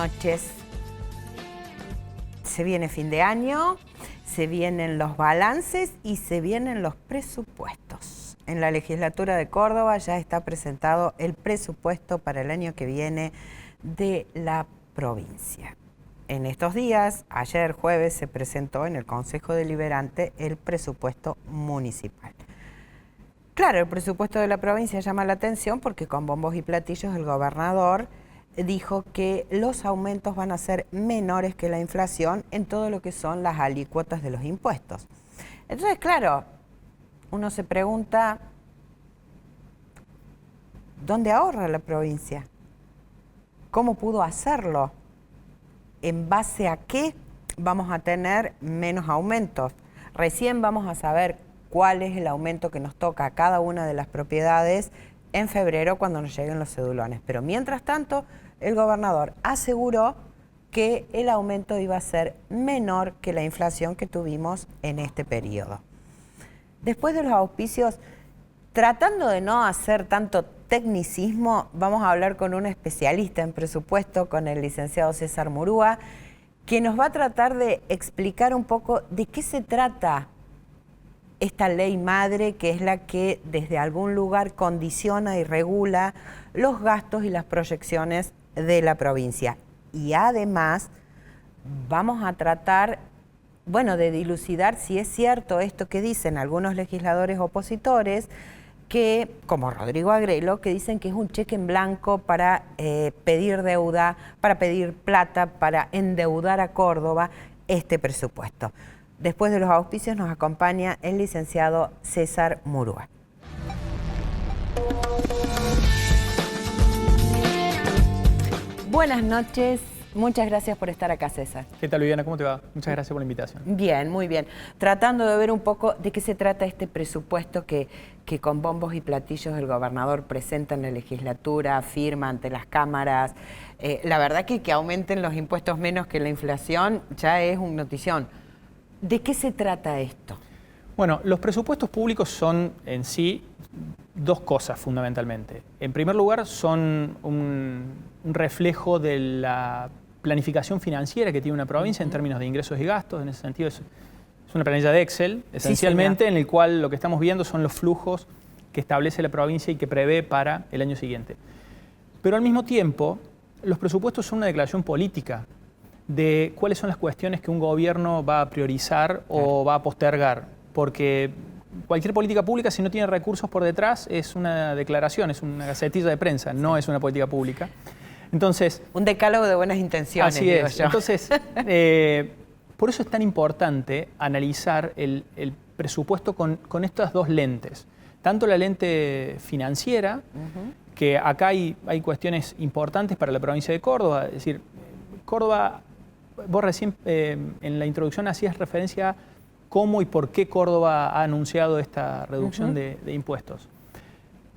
noches. Se viene fin de año, se vienen los balances y se vienen los presupuestos. En la legislatura de Córdoba ya está presentado el presupuesto para el año que viene de la provincia. En estos días, ayer jueves, se presentó en el Consejo Deliberante el presupuesto municipal. Claro, el presupuesto de la provincia llama la atención porque con bombos y platillos el gobernador dijo que los aumentos van a ser menores que la inflación en todo lo que son las alícuotas de los impuestos. Entonces, claro, uno se pregunta, ¿dónde ahorra la provincia? ¿Cómo pudo hacerlo? ¿En base a qué vamos a tener menos aumentos? Recién vamos a saber cuál es el aumento que nos toca a cada una de las propiedades en febrero cuando nos lleguen los cedulones. Pero mientras tanto, el gobernador aseguró que el aumento iba a ser menor que la inflación que tuvimos en este periodo. Después de los auspicios, tratando de no hacer tanto tecnicismo, vamos a hablar con un especialista en presupuesto, con el licenciado César Murúa, que nos va a tratar de explicar un poco de qué se trata esta ley madre, que es la que desde algún lugar condiciona y regula los gastos y las proyecciones de la provincia. Y además vamos a tratar, bueno, de dilucidar si es cierto esto que dicen algunos legisladores opositores, que, como Rodrigo Agrelo, que dicen que es un cheque en blanco para pedir deuda, para pedir plata, para endeudar a Córdoba este presupuesto. Después de los auspicios nos acompaña el licenciado César Murúa. Buenas noches, muchas gracias por estar acá, César. ¿Qué tal, Viviana? ¿Cómo te va? Muchas gracias por la invitación. Bien, muy bien. Tratando de ver un poco de qué se trata este presupuesto que con bombos y platillos el gobernador presenta en la legislatura, firma ante las cámaras. La verdad que aumenten los impuestos menos que la inflación ya es una notición. ¿De qué se trata esto? Bueno, los presupuestos públicos son en sí dos cosas fundamentalmente. En primer lugar, son un reflejo de la planificación financiera que tiene una provincia en términos de ingresos y gastos. En ese sentido es una planilla de Excel, esencialmente, en el cual lo que estamos viendo son los flujos que establece la provincia y que prevé para el año siguiente. Pero al mismo tiempo, los presupuestos son una declaración política de cuáles son las cuestiones que un gobierno va a priorizar o va a postergar, porque cualquier política pública, si no tiene recursos por detrás, es una declaración, es una gacetilla de prensa, no es una política pública. Entonces, un decálogo de buenas intenciones, así digo es. yo. Entonces, por eso es tan importante analizar el presupuesto con estas dos lentes. Tanto la lente financiera, que acá hay cuestiones importantes para la provincia de Córdoba, es decir, Córdoba, vos recién en la introducción hacías referencia a cómo y por qué Córdoba ha anunciado esta reducción de impuestos.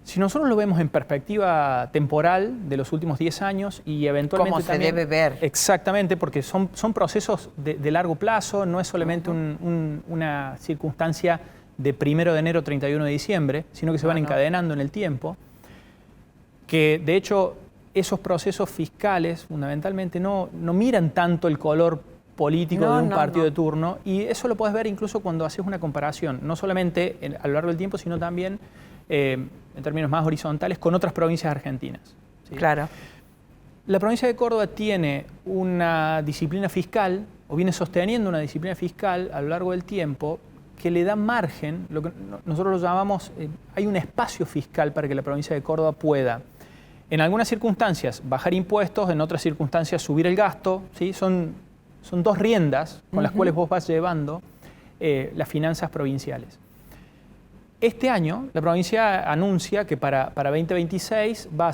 Si nosotros lo vemos en perspectiva temporal de los últimos 10 años y eventualmente como también, se debe ver. Exactamente, porque son procesos de largo plazo, no es solamente una circunstancia de 1 de enero, 31 de diciembre, sino que se van encadenando en el tiempo, que de hecho esos procesos fiscales fundamentalmente no miran tanto el color político de un partido de turno, y eso lo puedes ver incluso cuando haces una comparación, no solamente a lo largo del tiempo, sino también en términos más horizontales con otras provincias argentinas. ¿Sí? Claro. La provincia de Córdoba tiene una disciplina fiscal, o viene sosteniendo una disciplina fiscal a lo largo del tiempo, que le da margen, lo que nosotros lo llamamos, hay un espacio fiscal para que la provincia de Córdoba pueda, en algunas circunstancias, bajar impuestos, en otras circunstancias, subir el gasto. ¿Sí? Son dos riendas con las cuales vos vas llevando las finanzas provinciales. Este año, la provincia anuncia que para 2026 va a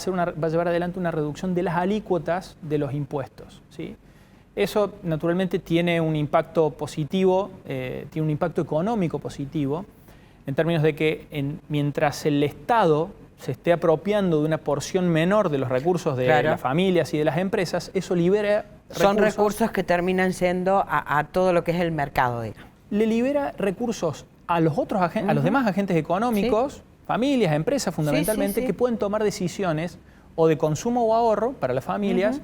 llevar adelante una reducción de las alícuotas de los impuestos. ¿Sí? Eso, naturalmente, tiene un impacto positivo, tiene un impacto económico positivo, en términos de que mientras el Estado se esté apropiando de una porción menor de los recursos de las familias y de las empresas, eso libera recursos. Son recursos que terminan yendo a todo lo que es el mercado, digamos. Le libera recursos a los otros a los demás agentes económicos, familias, empresas fundamentalmente, que pueden tomar decisiones o de consumo o ahorro para las familias,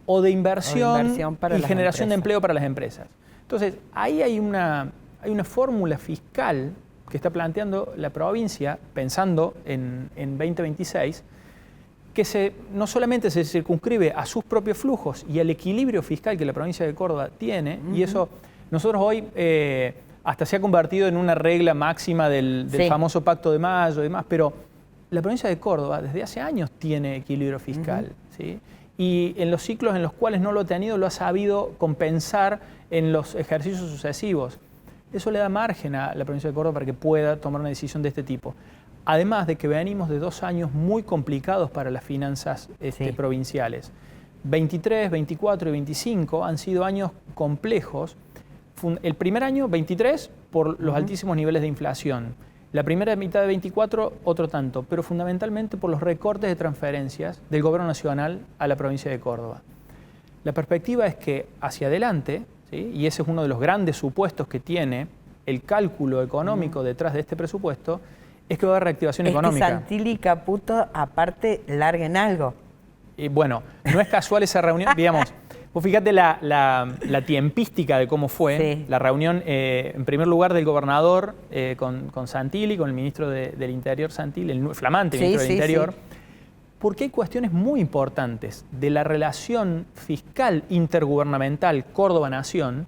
o de inversión, para y las generación de empresas. empleo para las empresas. Entonces, ahí hay una fórmula fiscal que está planteando la provincia, pensando en 2026, que no solamente se circunscribe a sus propios flujos y al equilibrio fiscal que la provincia de Córdoba tiene, y eso nosotros hoy hasta se ha convertido en una regla máxima del famoso Pacto de Mayo y demás, pero la provincia de Córdoba desde hace años tiene equilibrio fiscal, ¿sí? Y en los ciclos en los cuales no lo ha tenido, lo ha sabido compensar en los ejercicios sucesivos. Eso le da margen a la provincia de Córdoba para que pueda tomar una decisión de este tipo. Además de que venimos de 2 años muy complicados para las finanzas provinciales. 23, 24 y 25 han sido años complejos. El primer año, 23, por los altísimos niveles de inflación. La primera mitad de 24, otro tanto, pero fundamentalmente por los recortes de transferencias del Gobierno Nacional a la provincia de Córdoba. La perspectiva es que hacia adelante, ¿sí? Y ese es uno de los grandes supuestos que tiene el cálculo económico detrás de este presupuesto, es que va a haber reactivación económica. Que Santilli y Caputo, aparte, larguen algo. Y bueno, no es casual esa reunión, digamos, vos fíjate la tiempística de cómo fue la reunión, en primer lugar, del gobernador con Santilli, con el ministro del Interior Santilli, el flamante ministro del Interior, porque hay cuestiones muy importantes de la relación fiscal intergubernamental Córdoba-Nación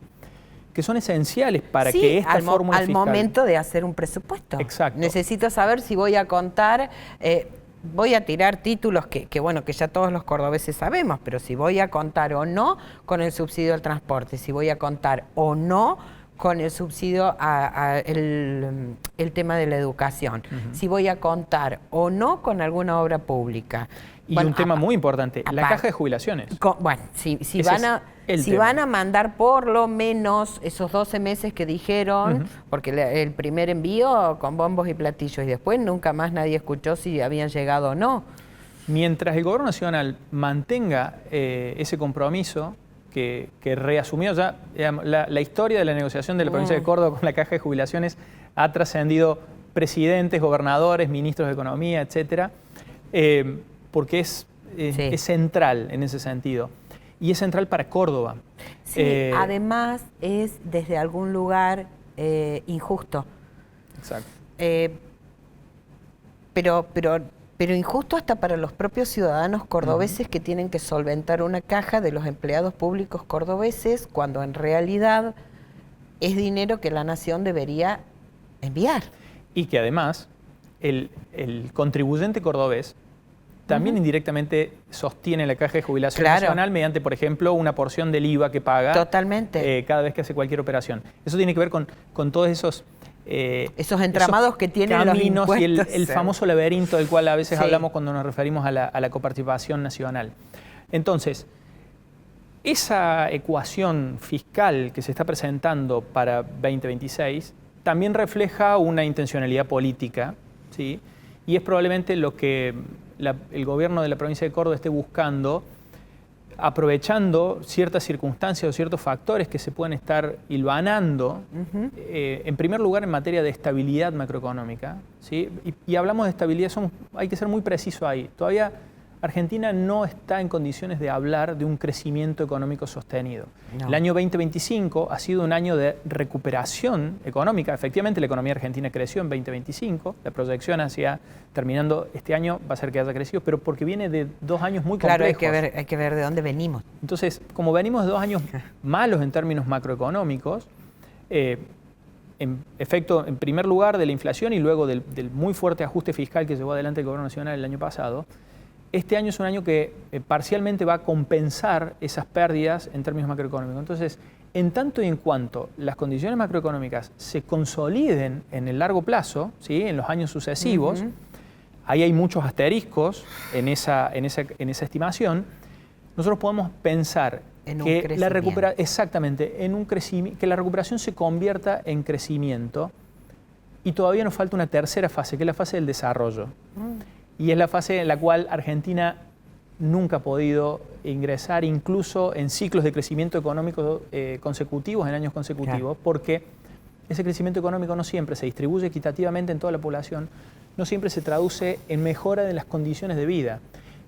que son esenciales para que esta fórmula fiscal... al momento de hacer un presupuesto. Exacto. Necesito saber si voy a contar... voy a tirar títulos que ya todos los cordobeses sabemos, pero si voy a contar o no con el subsidio al transporte, si voy a contar o no con el subsidio el tema de la educación, si voy a contar o no con alguna obra pública. Y bueno, un tema muy importante, la caja de jubilaciones. Bueno, si van a mandar por lo menos esos 12 meses que dijeron, porque el primer envío con bombos y platillos, y después nunca más nadie escuchó si habían llegado o no. Mientras el Gobierno Nacional mantenga ese compromiso que reasumió ya, la historia de la negociación de la provincia de Córdoba con la caja de jubilaciones ha trascendido presidentes, gobernadores, ministros de Economía, etcétera, porque es central en ese sentido. Y es central para Córdoba. Sí, además es desde algún lugar injusto. Exacto. Pero injusto hasta para los propios ciudadanos cordobeses que tienen que solventar una caja de los empleados públicos cordobeses cuando en realidad es dinero que la nación debería enviar. Y que además el contribuyente cordobés también indirectamente sostiene la caja de jubilación nacional mediante, por ejemplo, una porción del IVA que paga cada vez que hace cualquier operación. Eso tiene que ver con todos esos entramados que tienen los impuestos. Y el famoso laberinto del cual a veces hablamos cuando nos referimos a la coparticipación nacional. Entonces, esa ecuación fiscal que se está presentando para 2026 también refleja una intencionalidad política, ¿sí? Y es probablemente lo que el gobierno de la provincia de Córdoba esté buscando, aprovechando ciertas circunstancias o ciertos factores que se pueden estar hilvanando, en primer lugar en materia de estabilidad macroeconómica, ¿sí? Y hablamos de estabilidad, hay que ser muy preciso ahí. Todavía Argentina no está en condiciones de hablar de un crecimiento económico sostenido. No. El año 2025 ha sido un año de recuperación económica. Efectivamente, la economía argentina creció en 2025. La proyección hacia terminando este año va a ser que haya crecido, pero porque viene de 2 años muy complejos. Claro, hay que ver de dónde venimos. Entonces, como venimos de 2 años malos en términos macroeconómicos, en efecto, en primer lugar, de la inflación y luego del muy fuerte ajuste fiscal que llevó adelante el Gobierno Nacional el año pasado, este año es un año que parcialmente va a compensar esas pérdidas en términos macroeconómicos. Entonces, en tanto y en cuanto las condiciones macroeconómicas se consoliden en el largo plazo, ¿sí? En los años sucesivos, ahí hay muchos asteriscos en esa estimación, nosotros podemos pensar que la recuperación se convierta en crecimiento, y todavía nos falta una tercera fase, que es la fase del desarrollo. Y es la fase en la cual Argentina nunca ha podido ingresar, incluso en ciclos de crecimiento económico consecutivos, en años consecutivos, porque ese crecimiento económico no siempre se distribuye equitativamente en toda la población, no siempre se traduce en mejora de las condiciones de vida.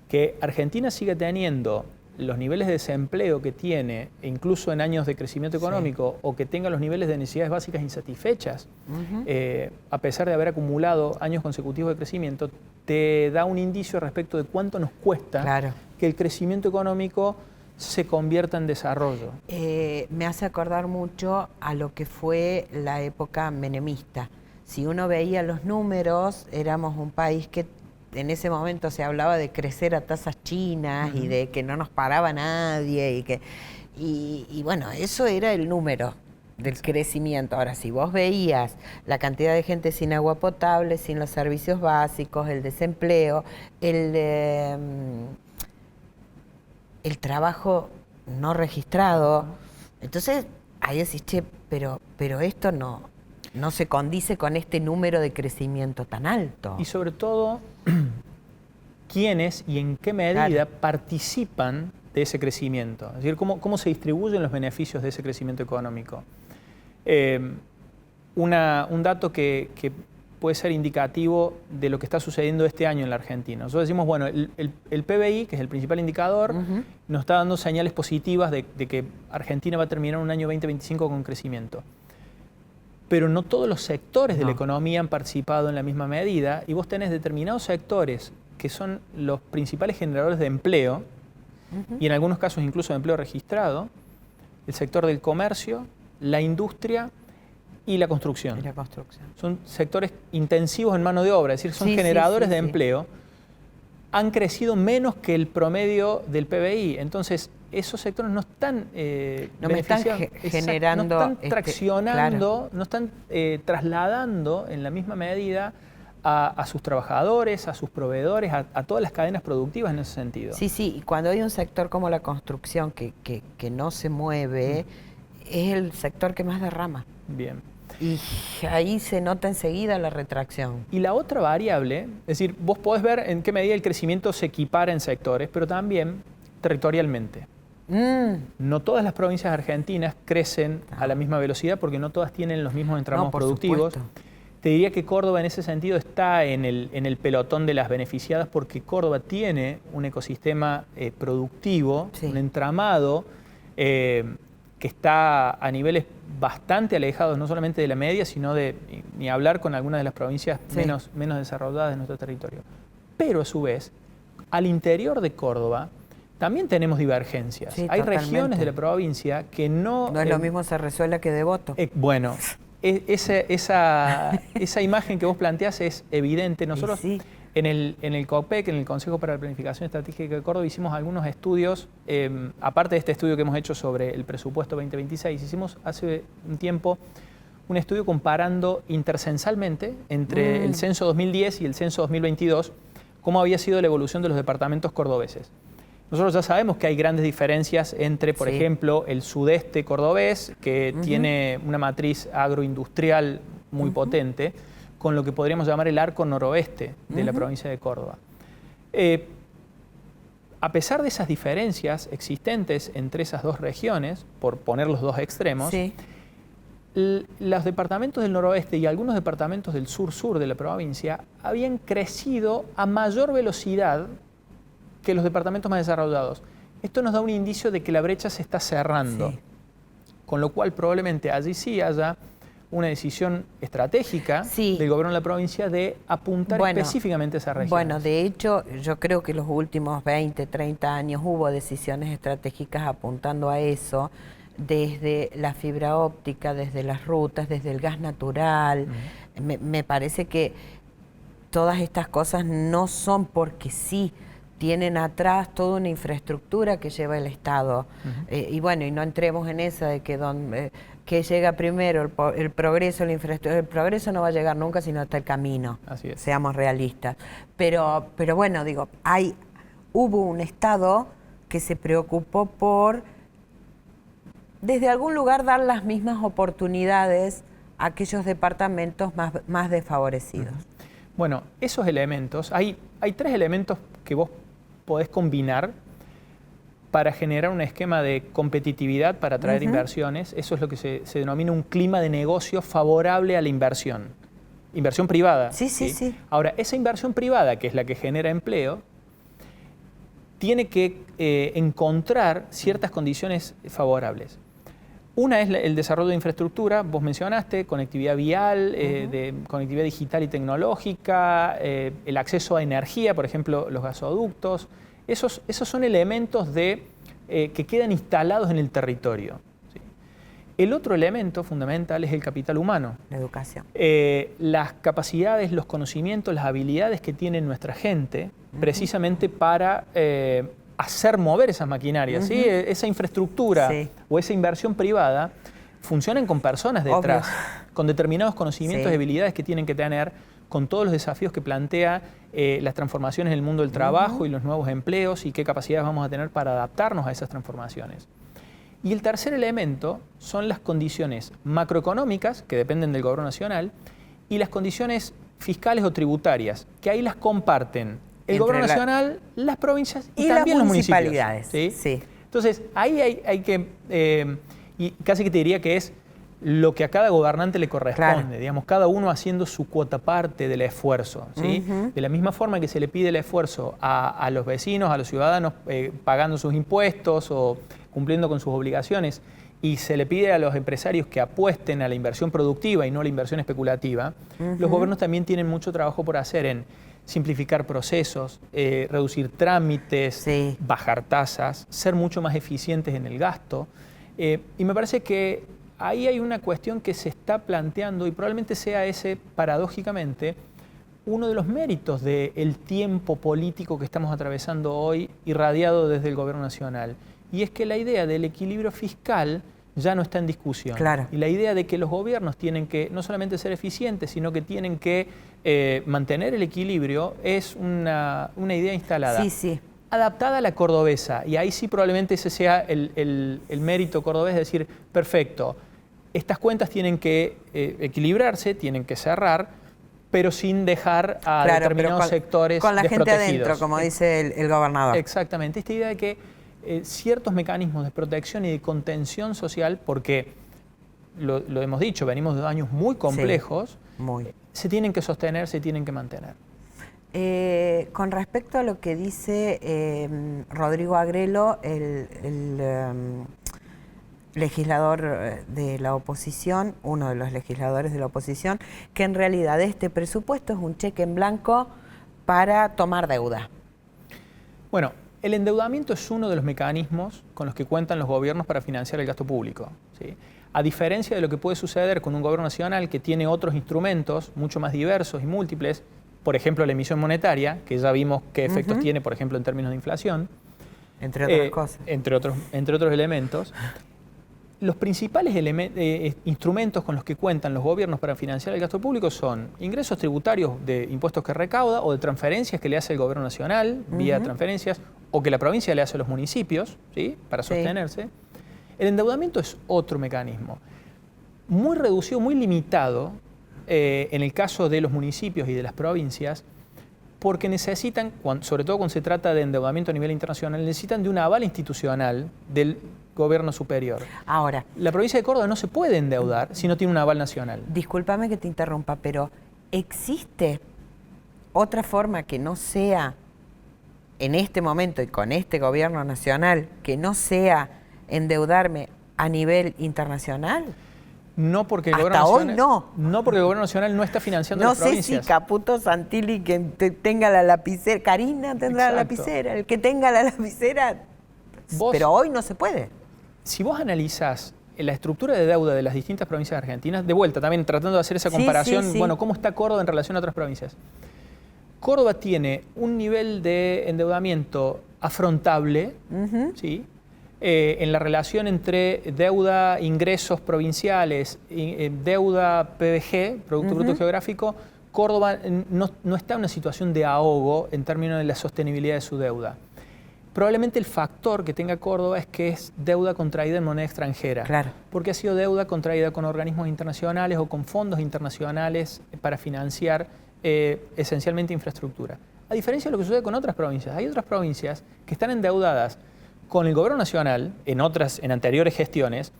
Que Argentina siga teniendo los niveles de desempleo que tiene, incluso en años de crecimiento económico, o que tenga los niveles de necesidades básicas insatisfechas, a pesar de haber acumulado años consecutivos de crecimiento, te da un indicio respecto de cuánto nos cuesta que el crecimiento económico se convierta en desarrollo. Me hace acordar mucho a lo que fue la época menemista. Si uno veía los números, éramos un país que en ese momento se hablaba de crecer a tasas chinas y de que no nos paraba nadie y bueno, eso era el número del crecimiento. Ahora, si vos veías la cantidad de gente sin agua potable, sin los servicios básicos, el desempleo, el trabajo no registrado, entonces ahí decís, che, pero esto no se condice con este número de crecimiento tan alto. Y sobre todo, quiénes y en qué medida participan de ese crecimiento. Es decir, cómo se distribuyen los beneficios de ese crecimiento económico. Un dato que puede ser indicativo de lo que está sucediendo este año en la Argentina. Nosotros decimos, bueno, el PBI, que es el principal indicador, nos está dando señales positivas de que Argentina va a terminar un año 2025 con crecimiento. Pero no todos los sectores de la economía han participado en la misma medida, y vos tenés determinados sectores que son los principales generadores de empleo, y en algunos casos incluso de empleo registrado, el sector del comercio, la industria y la construcción. Son sectores intensivos en mano de obra, es decir, son generadores de empleo. Han crecido menos que el promedio del PBI. Entonces, esos sectores no están generando, no están traccionando, no están trasladando en la misma medida a sus trabajadores, a sus proveedores, a todas las cadenas productivas en ese sentido. Sí, y cuando hay un sector como la construcción que no se mueve, es el sector que más derrama. Bien. Y ahí se nota enseguida la retracción. Y la otra variable, es decir, vos podés ver en qué medida el crecimiento se equipara en sectores, pero también territorialmente. No todas las provincias argentinas crecen a la misma velocidad porque no todas tienen los mismos entramos productivos. Supuesto. Te diría que Córdoba en ese sentido está en el pelotón de las beneficiadas porque Córdoba tiene un ecosistema productivo, un entramado que está a niveles bastante alejados, no solamente de la media, sino de ni hablar con algunas de las provincias menos desarrolladas de nuestro territorio. Pero a su vez, al interior de Córdoba también tenemos divergencias. Hay regiones de la provincia que no... No es lo mismo Cerrezuela que Devoto. Bueno, esa imagen que vos planteás es evidente. Nosotros en el COPEC, en el Consejo para la Planificación Estratégica de Córdoba, hicimos algunos estudios, aparte de este estudio que hemos hecho sobre el presupuesto 2026, hicimos hace un tiempo un estudio comparando intercensalmente entre el censo 2010 y el censo 2022, cómo había sido la evolución de los departamentos cordobeses. Nosotros ya sabemos que hay grandes diferencias entre, por ejemplo, el sudeste cordobés, que tiene una matriz agroindustrial muy potente, con lo que podríamos llamar el arco noroeste de la provincia de Córdoba. A pesar de esas diferencias existentes entre esas dos regiones, por poner los dos extremos, los departamentos del noroeste y algunos departamentos del sur-sur de la provincia habían crecido a mayor velocidad que los departamentos más desarrollados. Esto nos da un indicio de que la brecha se está cerrando, con lo cual probablemente allí sí haya una decisión estratégica del gobierno de la provincia de apuntar específicamente a esa región. Bueno, de hecho, yo creo que los últimos 20, 30 años hubo decisiones estratégicas apuntando a eso, desde la fibra óptica, desde las rutas, desde el gas natural. Me parece que todas estas cosas no son porque sí, tienen atrás toda una infraestructura que lleva el Estado. Y bueno, y no entremos en esa de que llega primero el progreso, la infraestructura. El progreso no va a llegar nunca si no está el camino. Así es. Seamos realistas. Pero bueno, digo, hubo un Estado que se preocupó por, desde algún lugar, dar las mismas oportunidades a aquellos departamentos más desfavorecidos. Bueno, esos elementos, hay tres elementos que vos podés combinar para generar un esquema de competitividad para atraer inversiones. Eso es lo que se denomina un clima de negocio favorable a la inversión. Inversión privada. Sí. Ahora, esa inversión privada, que es la que genera empleo, tiene que encontrar ciertas condiciones favorables. Una es el desarrollo de infraestructura, vos mencionaste, conectividad vial, de conectividad digital y tecnológica, el acceso a energía, por ejemplo, los gasoductos. Esos son elementos que quedan instalados en el territorio. ¿Sí? El otro elemento fundamental es el capital humano. La educación. Las capacidades, los conocimientos, las habilidades que tiene nuestra gente, precisamente para hacer mover esas maquinarias, ¿sí? Esa infraestructura o esa inversión privada funcionan con personas detrás, con determinados conocimientos y habilidades que tienen que tener, con todos los desafíos que plantea las transformaciones en el mundo del trabajo y los nuevos empleos y qué capacidades vamos a tener para adaptarnos a esas transformaciones. Y el tercer elemento son las condiciones macroeconómicas, que dependen del gobierno nacional, y las condiciones fiscales o tributarias, que ahí las comparten el gobierno nacional, las provincias y también los municipalidades. ¿Sí? Entonces, ahí hay que, y casi que te diría que es lo que a cada gobernante le corresponde, digamos, cada uno haciendo su cuota parte del esfuerzo. ¿Sí? De la misma forma que se le pide el esfuerzo a los vecinos, a los ciudadanos, pagando sus impuestos o cumpliendo con sus obligaciones, y se le pide a los empresarios que apuesten a la inversión productiva y no a la inversión especulativa, los gobiernos también tienen mucho trabajo por hacer en simplificar procesos, reducir trámites, bajar tasas, ser mucho más eficientes en el gasto. Y me parece que ahí hay una cuestión que se está planteando y probablemente sea ese, paradójicamente, uno de los méritos del tiempo político que estamos atravesando hoy, irradiado desde el gobierno nacional. Y es que la idea del equilibrio fiscal ya no está en discusión. Y la idea de que los gobiernos tienen que no solamente ser eficientes, sino que tienen que mantener el equilibrio es una idea instalada. Adaptada a la cordobesa. Y ahí sí probablemente ese sea el mérito cordobés, es decir, perfecto, estas cuentas tienen que equilibrarse, tienen que cerrar, pero sin dejar a determinados sectores con la gente desprotegidos. adentro, como dice el gobernador. Exactamente. Esta idea de que ciertos mecanismos de protección y de contención social, porque lo hemos dicho, venimos de años muy complejos, se tienen que sostener, se tienen que mantener. Con respecto a lo que dice Rodrigo Agrelo, el legislador de la oposición, uno de los legisladores de la oposición, que en realidad este presupuesto es un cheque en blanco para tomar deuda. Bueno, el endeudamiento es uno de los mecanismos con los que cuentan los gobiernos para financiar el gasto público. ¿Sí? A diferencia de lo que puede suceder con un gobierno nacional que tiene otros instrumentos mucho más diversos y múltiples, por ejemplo la emisión monetaria, que ya vimos qué efectos tiene, por ejemplo, en términos de inflación. Entre otras cosas. Entre otros elementos. Los principales instrumentos con los que cuentan los gobiernos para financiar el gasto público son ingresos tributarios de impuestos que recauda o de transferencias que le hace el gobierno nacional vía transferencias o que la provincia le hace a los municipios, ¿sí? Para sostenerse. El endeudamiento es otro mecanismo muy reducido, muy limitado en el caso de los municipios y de las provincias, porque necesitan, sobre todo cuando se trata de endeudamiento a nivel internacional, necesitan de un aval institucional del gobierno superior. Ahora, la provincia de Córdoba no se puede endeudar si no tiene un aval nacional. Discúlpame que te interrumpa, pero ¿existe otra forma que no sea, en este momento y con este gobierno nacional, que no sea endeudarme a nivel internacional? No, porque el Hasta gobierno hoy nacional, no, porque el gobierno nacional no está financiando las provincias. No sé si Caputo Santilli que tenga la lapicera, Karina tendrá la lapicera, el que tenga la lapicera, pero hoy no se puede. Si vos analizás la estructura de deuda de las distintas provincias argentinas, de vuelta también tratando de hacer esa comparación, bueno, ¿cómo está Córdoba en relación a otras provincias? Córdoba tiene un nivel de endeudamiento afrontable, ¿sí? En la relación entre deuda, ingresos provinciales, deuda PBG, Producto Bruto Geográfico, Córdoba no está en una situación de ahogo en términos de la sostenibilidad de su deuda. Probablemente el factor que tenga Córdoba es que es deuda contraída en moneda extranjera, porque ha sido deuda contraída con organismos internacionales o con fondos internacionales para financiar esencialmente infraestructura. A diferencia de lo que sucede con otras provincias, hay otras provincias que están endeudadas con el gobierno nacional, en anteriores gestiones,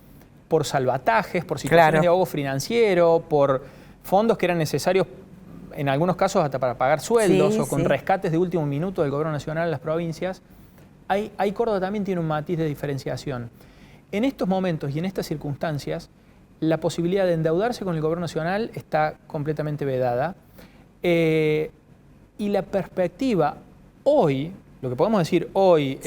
por salvatajes, por situaciones de ahogo financiero, por fondos que eran necesarios, en algunos casos hasta para pagar sueldos o con rescates de último minuto del gobierno nacional a las provincias, Ahí Córdoba también tiene un matiz de diferenciación. En estos momentos y en estas circunstancias, la posibilidad de endeudarse con el gobierno nacional está completamente vedada. Y la perspectiva hoy, lo que podemos decir hoy,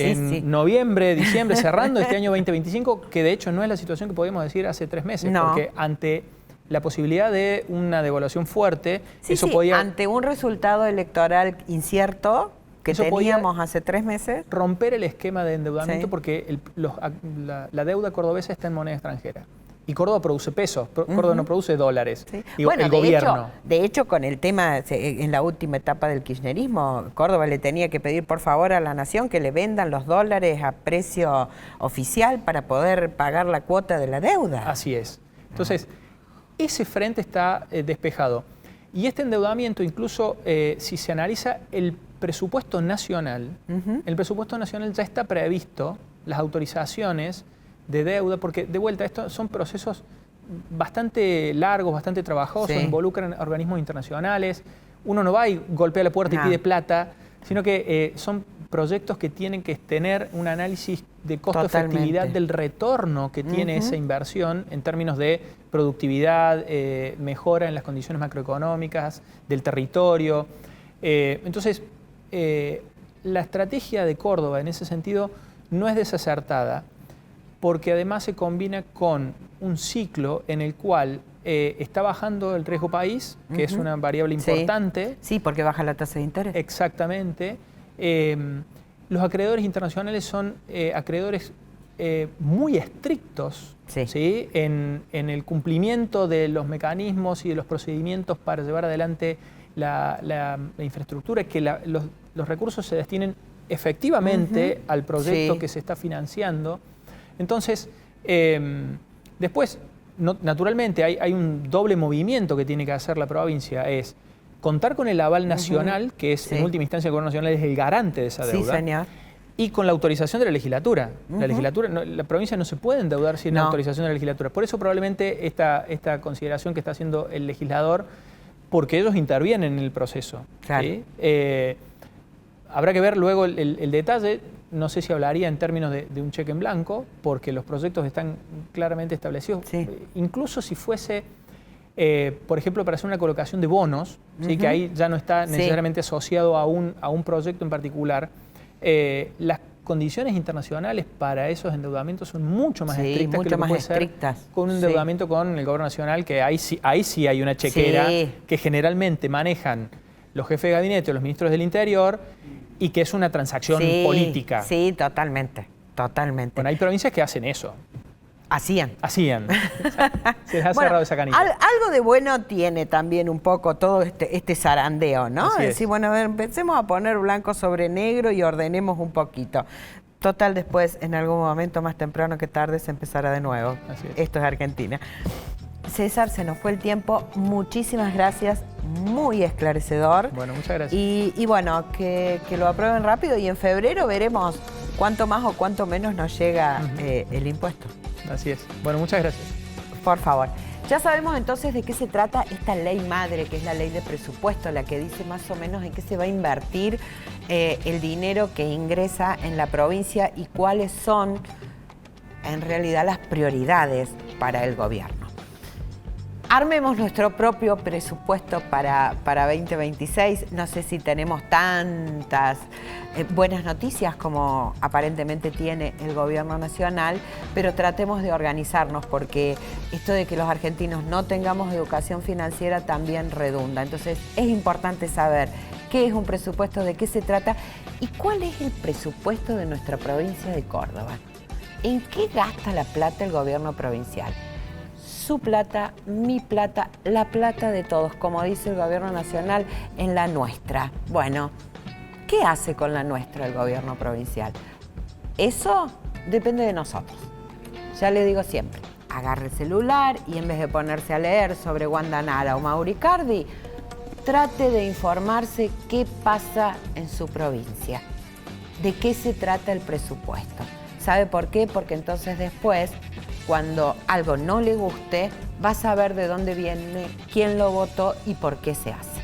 noviembre, diciembre, cerrando este año 2025, que de hecho no es la situación que podíamos decir hace 3 meses, porque ante la posibilidad de una devaluación fuerte, eso podía... ante un resultado electoral incierto que teníamos hace 3 meses. Romper el esquema de endeudamiento porque la deuda cordobesa está en moneda extranjera. Y Córdoba produce pesos, Córdoba no produce dólares. Y bueno, el gobierno. De hecho, con el tema, en la última etapa del kirchnerismo, Córdoba le tenía que pedir por favor a la nación que le vendan los dólares a precio oficial para poder pagar la cuota de la deuda. Así es. Entonces, ese frente está despejado. Y este endeudamiento, incluso si se analiza el presupuesto nacional, el presupuesto nacional ya está previsto, las autorizaciones de deuda, porque de vuelta, estos son procesos bastante largos, bastante trabajosos, involucran organismos internacionales, uno no va y golpea la puerta y pide plata, sino que son proyectos que tienen que tener un análisis de costo-efectividad del retorno que tiene esa inversión en términos de productividad, mejora en las condiciones macroeconómicas del territorio. Entonces, la estrategia de Córdoba en ese sentido no es desacertada, porque además se combina con un ciclo en el cual está bajando el riesgo país, que es una variable importante. Sí, porque baja la tasa de interés. Exactamente. Los acreedores internacionales son acreedores muy estrictos en el cumplimiento de los mecanismos y de los procedimientos para llevar adelante la infraestructura, que los recursos se destinen efectivamente al proyecto que se está financiando. Entonces, después, naturalmente, hay un doble movimiento que tiene que hacer la provincia, es contar con el aval nacional, que es en última instancia el gobierno nacional es el garante de esa deuda, señor. Y con la autorización de la legislatura. La provincia no se puede endeudar sin la autorización de la legislatura. Por eso probablemente esta consideración que está haciendo el legislador, porque ellos intervienen en el proceso. Claro. ¿Sí? Habrá que ver luego el detalle. No sé si hablaría en términos de un cheque en blanco, porque los proyectos están claramente establecidos. Incluso si fuese, por ejemplo, para hacer una colocación de bonos, que ahí ya no está necesariamente asociado a un proyecto en particular, las condiciones internacionales para esos endeudamientos son mucho más estrictas que lo que puede ser con un endeudamiento con el gobierno nacional, que ahí sí hay una chequera que generalmente manejan los jefes de gabinete o los ministros del Interior, y que es una transacción política. Sí, totalmente. Bueno, hay provincias que hacen eso. Hacían. Se les ha cerrado esa canilla. Algo de bueno tiene también un poco todo este zarandeo, ¿no? Es decir, bueno, a ver, empecemos a poner blanco sobre negro y ordenemos un poquito. Total, después, en algún momento más temprano que tarde, se empezará de nuevo. Esto es Argentina. César, se nos fue el tiempo. Muchísimas gracias. Muy esclarecedor. Bueno, muchas gracias. Y bueno, que lo aprueben rápido y en febrero veremos cuánto más o cuánto menos nos llega el impuesto. Así es. Bueno, muchas gracias. Por favor. Ya sabemos entonces de qué se trata esta ley madre, que es la ley de presupuesto, la que dice más o menos en qué se va a invertir el dinero que ingresa en la provincia y cuáles son en realidad las prioridades para el gobierno. Armemos nuestro propio presupuesto para 2026. No sé si tenemos tantas buenas noticias como aparentemente tiene el gobierno nacional, pero tratemos de organizarnos porque esto de que los argentinos no tengamos educación financiera también redunda. Entonces es importante saber qué es un presupuesto, de qué se trata y cuál es el presupuesto de nuestra provincia de Córdoba. ¿En qué gasta la plata el gobierno provincial? Su plata, mi plata, la plata de todos, como dice el gobierno nacional, en la nuestra. Bueno, ¿qué hace con la nuestra el gobierno provincial? Eso depende de nosotros. Ya le digo siempre, agarre el celular y en vez de ponerse a leer sobre Wanda Nara o Mauricardi, trate de informarse qué pasa en su provincia, de qué se trata el presupuesto. ¿Sabe por qué? Porque entonces después, cuando algo no le guste, va a saber de dónde viene, quién lo votó y por qué se hace.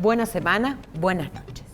Buena semana, buenas noches.